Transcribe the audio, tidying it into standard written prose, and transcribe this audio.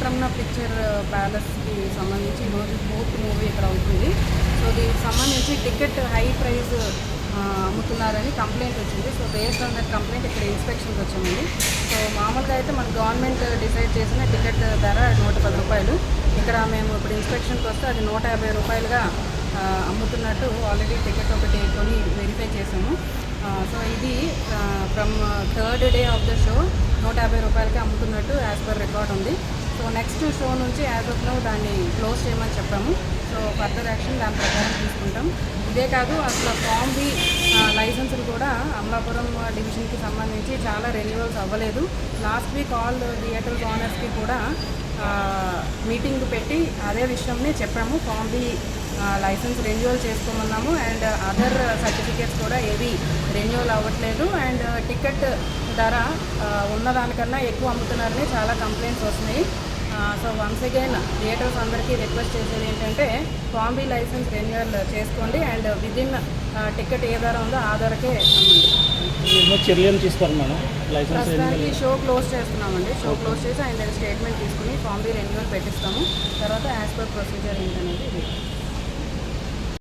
Venkataramana picture ప్యాలెస్కి సంబంధించి ఈరోజు fourth movie ఇక్కడ అవుతుంది. సో దీనికి సంబంధించి టికెట్ హై ప్రైస్ అమ్ముతున్నారని కంప్లైంట్ వచ్చింది. So based on that complaint ఇక్కడ ఇన్స్పెక్షన్కి వచ్చామండి. సో మామూలుగా అయితే మన గవర్నమెంట్ డిసైడ్ చేసిన టికెట్ ధర 110 రూపాయలు. ఇక్కడ మేము ఇప్పుడు ఇన్స్పెక్షన్కి వస్తే అది 150 రూపాయలుగా అమ్ముతున్నట్టు ఆల్రెడీ టికెట్ ఒకటి కొని వెరిఫై చేసాము. సో ఇది from third day of the show 150 రూపాయలకి అమ్ముతున్నట్టు యాజ్ పర్ రికార్డ్ ఉంది. సో నెక్స్ట్ షో నుంచి యాజ్ ఆఫ్ నౌ దాన్ని క్లోజ్ చేయమని చెప్పాము. సో ఫర్దర్ యాక్షన్ దాని ప్రకారం తీసుకుంటాం. ఇదే కాదు, అసలు ఫామ్ బి లైసెన్సులు కూడా అమలాపురం డివిజన్కి సంబంధించి చాలా రెన్యువల్స్ అవ్వలేదు. లాస్ట్ వీక్ ఆల్ థియేటర్స్ ఓనర్స్కి కూడా మీటింగ్ పెట్టి అదే విషయంని చెప్పాము. ఫామ్ బి లైసెన్స్ రెన్యువల్ చేసుకోమన్నాము. అండ్ అదర్ సర్టిఫికేట్స్ కూడా ఏవి రెన్యువల్ అవ్వట్లేదు. అండ్ టికెట్ ధర ఉన్నదానికన్నా ఎక్కువ అమ్ముతున్నారని చాలా కంప్లైంట్స్ వస్తున్నాయి. సో వన్స్ అగైన్ థియేటర్స్ అందరికీ రిక్వెస్ట్ చేసేది ఏంటంటే ఫామ్ బి లైసెన్స్ రెన్యువల్ చేసుకోండి అండ్ విదిన్ టికెట్ ఏ ధర ఉందో ఆ ధరకే అమ్మండి. చర్యలు తీసుకోరు మేడం. ప్రస్తుతానికి షో క్లోజ్ చేస్తున్నామండి. షో క్లోజ్ చేసి ఆయన స్టేట్మెంట్ తీసుకుని ఫామ్ బి రెన్యువల్ పెట్టిస్తాము. తర్వాత యాజ్ పర్ ప్రొసీజర్ ఏంటనేది